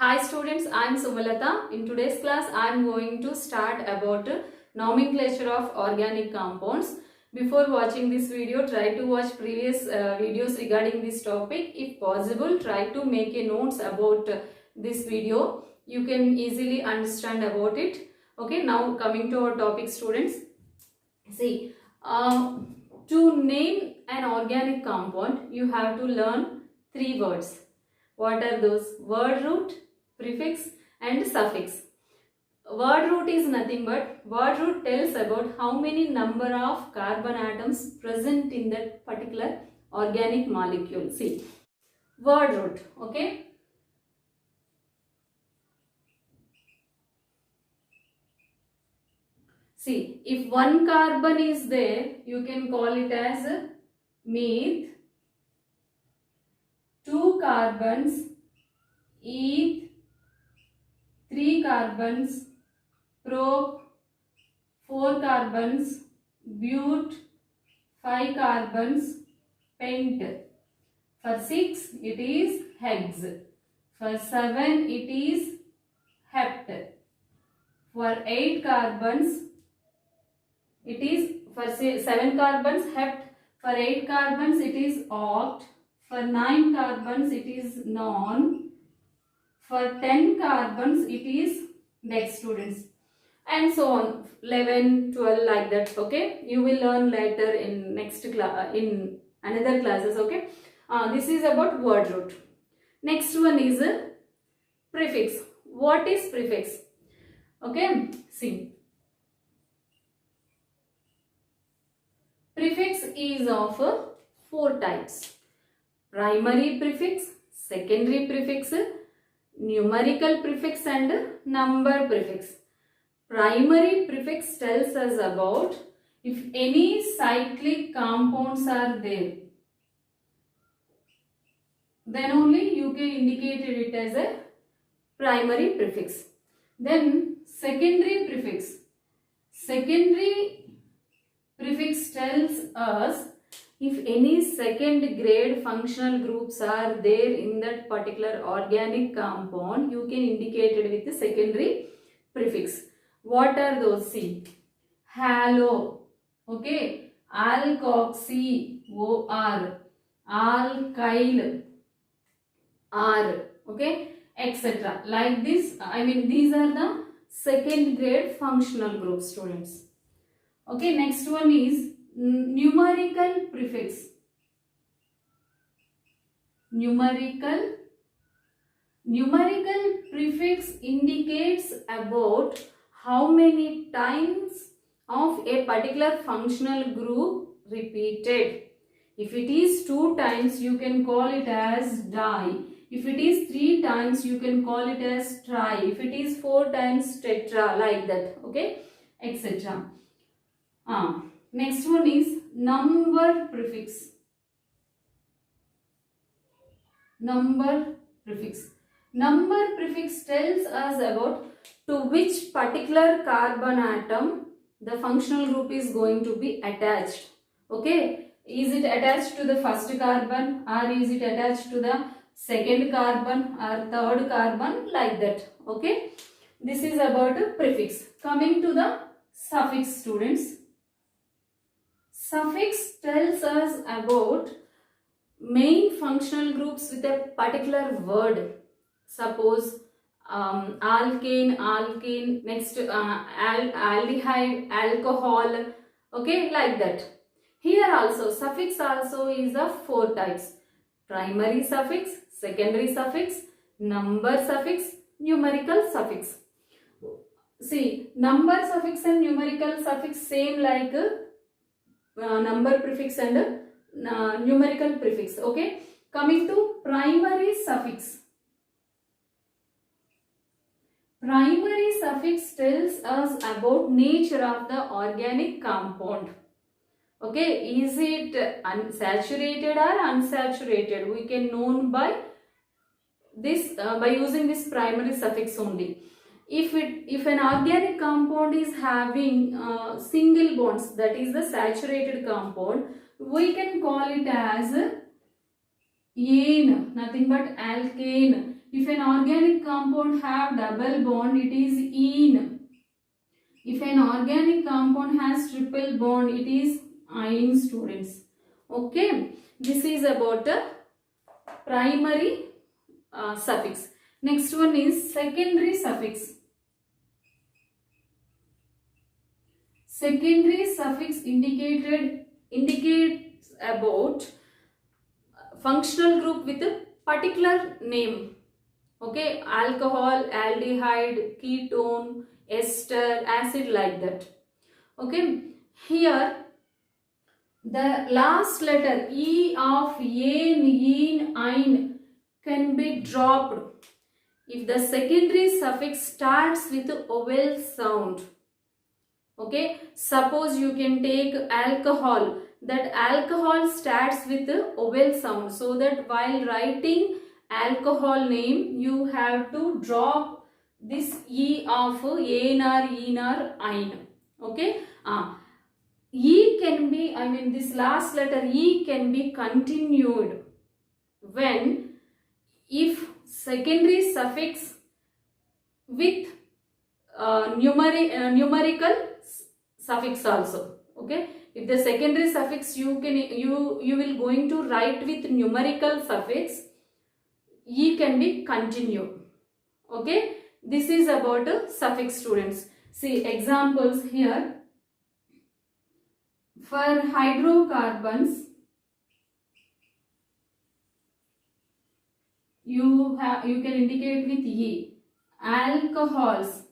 Hi students, I am Sumalata. In today's class, I am going to start about nomenclature of organic compounds. Before watching this video, try to watch previous videos regarding this topic. If possible, try to make a notes about this video. You can easily understand about it. Okay, now coming to our topic, students. See, to name an organic compound, you have to learn three words. What are those? Word root, prefix and suffix. Word root is nothing but word root tells about how many number of carbon atoms present in that particular organic molecule. See, word root, okay? See, if one carbon is there, you can call it as meth. Two carbons, eth. Three carbons, prop. Four carbons, but. Five carbons, pent. For six, it is hex. For seven, it is hept. For eight carbons, it is for 7 carbons hept. For 8 carbons, it is oct. For 9 carbons, it is non. For 10 carbons, it is dex, students. And so on, 11, 12, like that, okay? You will learn later in next class, in another classes, okay? This is about word root. Next one is prefix. What is prefix? Okay, see. Prefix is of four types. Primary prefix, secondary prefix, numerical prefix and number prefix. Primary prefix tells us about if any cyclic compounds are there, then only you can indicate it as a primary prefix. Then secondary prefix. Secondary prefix tells us if any second grade functional groups are there in that particular organic compound, you can indicate it with the secondary prefix. What are those? See, halo, okay, alkoxy, OR, alkyl, R, okay, etc. Like this, these are the second grade functional groups, students. Okay, next one is numerical prefix. Numerical prefix indicates about how many times of a particular functional group repeated. If it is 2 times, you can call it as di. If it is 3 times, you can call it as tri. If it is 4 times, tetra, like that, okay, etc. Next one is number prefix. Number prefix. Number prefix tells us about to which particular carbon atom the functional group is going to be attached. Okay, is it attached to the first carbon or is it attached to the second carbon or third carbon, like that. Okay, this is about a prefix. Coming to the suffix, students. Suffix tells us about main functional groups with a particular word. Suppose alkane, alkene, next aldehyde, alcohol, okay, like that. Here also, suffix also is of 4 types. Primary suffix, secondary suffix, number suffix, numerical suffix. See, number suffix and numerical suffix same like number prefix and numerical prefix, okay. Coming to primary suffix. Primary suffix tells us about nature of the organic compound. Okay, is it saturated or unsaturated? We can know by this by using this primary suffix only. If an organic compound is having single bonds, that is the saturated compound, we can call it as ene, nothing but alkane. If an organic compound have double bond, it is ene. If an organic compound has triple bond, it is ine, students. Okay, this is about the primary suffix. Next one is secondary suffix. Secondary suffix indicates about functional group with a particular name. Okay, alcohol, aldehyde, ketone, ester, acid, like that. Okay, here the last letter E of ane, ene, ine can be dropped if the secondary suffix starts with a vowel sound. Okay, suppose you can take alcohol. That alcohol starts with a vowel sound, so that while writing alcohol name you have to drop this E of ane or ene or ine. Okay, E can be, this last letter E can be continued when if secondary suffix with numerical suffix also. Okay, if the secondary suffix you will going to write with numerical suffix, E can be continued. Okay, this is about suffix, students. See examples here. For hydrocarbons, you can indicate with E. Alcohols,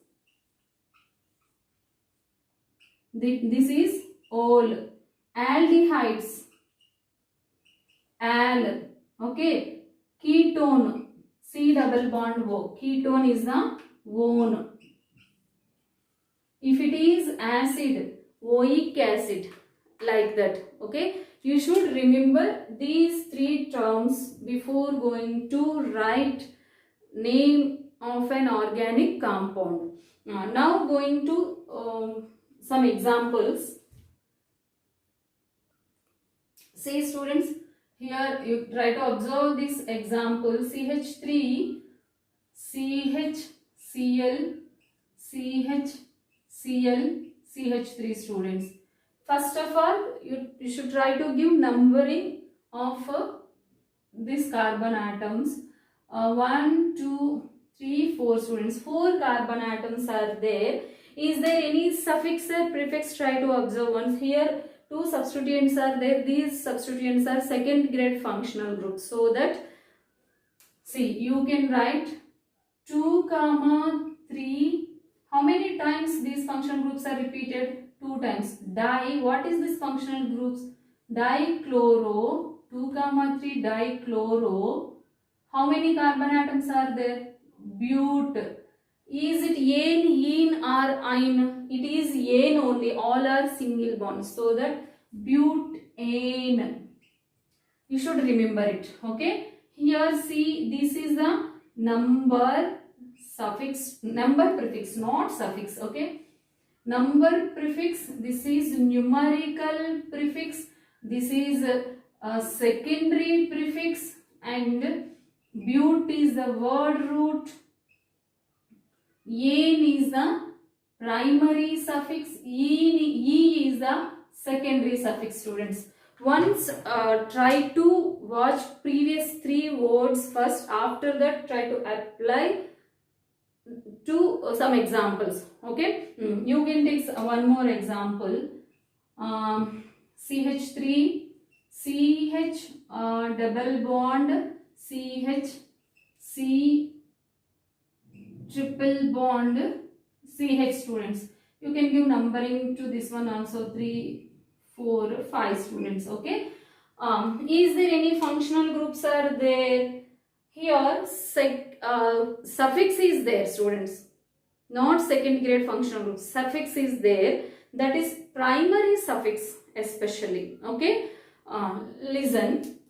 this is ol. Aldehydes, al. Okay, ketone, C double bond O. Ketone is the one. If it is acid, oic acid, like that. Okay, you should remember these three terms before going to write name of an organic compound. Now going to some examples. See students, here you try to observe this example. CH3, CHCl, CHCl, CH3, students. First of all, you should try to give numbering of these carbon atoms. 1, 2, 3, 4, students. 4 carbon atoms are there. Is there any suffix or prefix? Try to observe once. Here 2 substituents are there. These substituents are second grade functional groups. So that, see, you can write 2, 3. How many times these functional groups are repeated? 2 times. Di, what is this functional groups? Dichloro, 2, 3, dichloro. How many carbon atoms are there? But. Is it ane, ene or ine? It is ane only. All are single bonds. So that butane. You should remember it. Okay. Here see, this is the number suffix, number prefix, not suffix. Okay. Number prefix. This is numerical prefix. This is a secondary prefix, and but is the word root. Ane is the primary suffix. E is the secondary suffix, students. Once try to watch previous 3 words first. After that, try to apply to some examples. Okay, you can take one more example. CH3, CH double bond, CH, C triple bond, CH, students. You can give numbering to this one also. 3, 4, 5, students. Okay. Is there any functional groups are there? Here suffix is there, students. Not second grade functional groups. Suffix is there. That is primary suffix especially. Okay. Listen.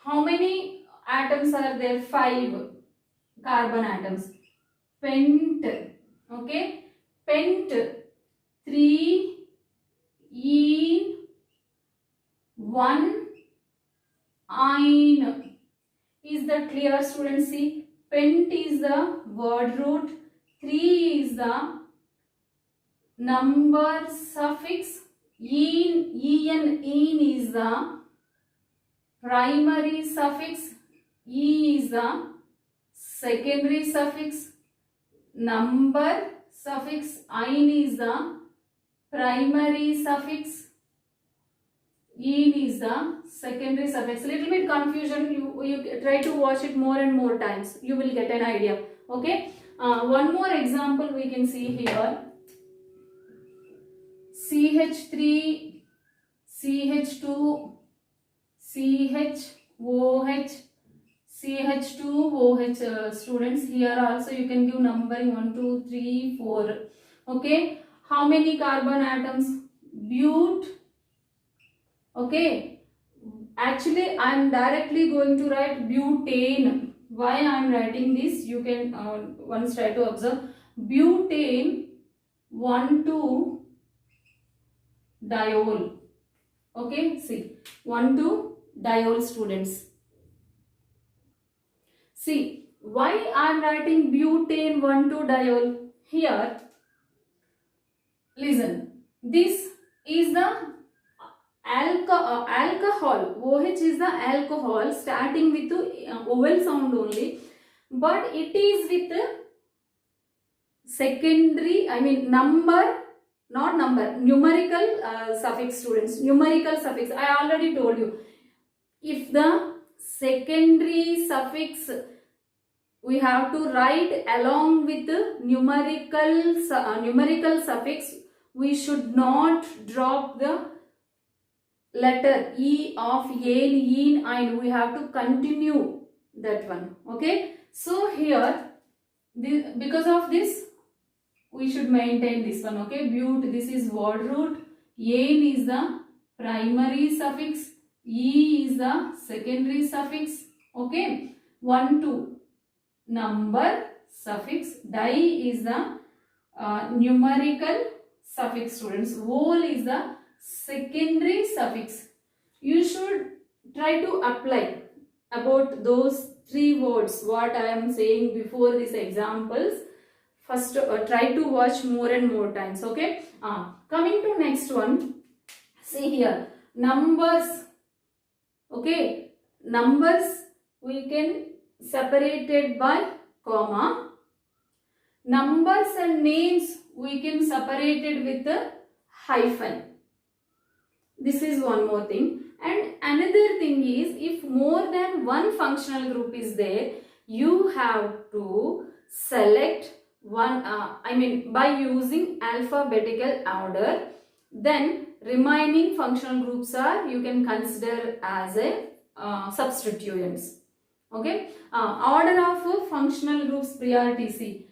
How many atoms are there? 5 carbon atoms. Pent. Okay. Pent. 3 ene 1 ine. Is that clear, students? See, Pent is the word root. 3 is the number suffix. En is the primary suffix. E is the secondary suffix. Number suffix. Ein is the primary suffix. In is the secondary suffix. Little bit confusion. You try to watch it more and more times. You will get an idea. Okay. One more example we can see here. CH3, CH2, CHOH, CH2OH. Students, here also you can give numbering 1, 2, 3, 4. Okay. How many carbon atoms? But. Okay. Actually, I am directly going to write butane. Why I am writing this? You can once try to observe. Butane 1,2 diol. Okay, see 1,2 diol, students. See why I am writing butane 1,2 diol here. Listen, this is the alcohol. OH is the alcohol starting with vowel sound only, but it is with secondary, number, not number, numerical suffix, students. Numerical suffix. I already told you. If the secondary suffix we have to write along with the numerical suffix, we should not drop the letter E of yen, ein. We have to continue that one. Okay. So here, because of this, we should maintain this one. Okay. But, this is word root. Yen is the primary suffix. E is the secondary suffix. Okay. 1, 2 number suffix. Di is the numerical suffix, students. Vol is the secondary suffix. You should try to apply about those 3 words what I am saying before these examples. First try to watch more and more times. Okay. Coming to next one. See here, numbers. Okay, numbers we can separate it by comma. Numbers and names we can separate it with a hyphen. This is one more thing. And another thing is, if more than one functional group is there, you have to select one, by using alphabetical order. Then remaining functional groups are, you can consider as a substituents. Okay. Order of functional groups priority. See.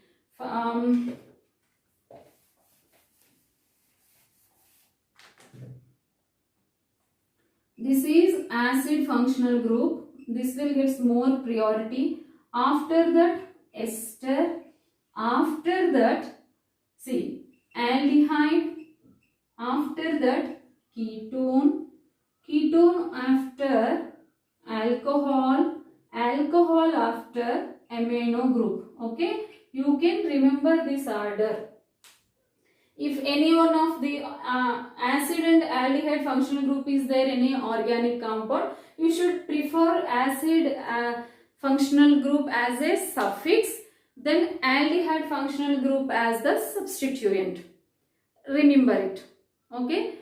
This is acid functional group. This will get more priority. After that, ester. After that, see, aldehyde. After that, ketone. Ketone after alcohol. Alcohol after amino group. Okay. You can remember this order. If any one of the acid and aldehyde functional group is there, any organic compound, you should prefer acid functional group as a suffix, then aldehyde functional group as the substituent. Remember it. Okay.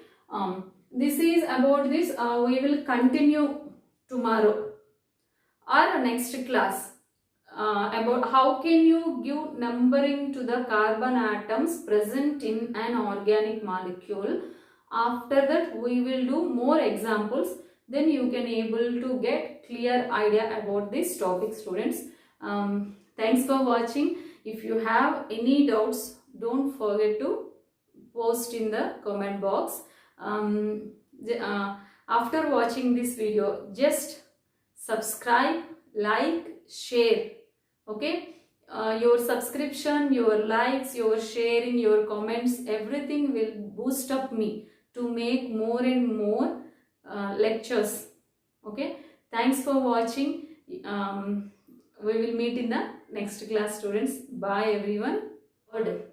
This is about this. We will continue tomorrow or next class. About how can you give numbering to the carbon atoms present in an organic molecule. After that we will do more examples, then you can able to get clear idea about this topic, students. Thanks for watching. If you have any doubts, don't forget to post in the comment box. After watching this video, just subscribe, like, share. Okay, your subscription, your likes, your sharing, your comments, everything will boost up me to make more and more lectures. Okay, thanks for watching. We will meet in the next class students. Bye everyone. Good.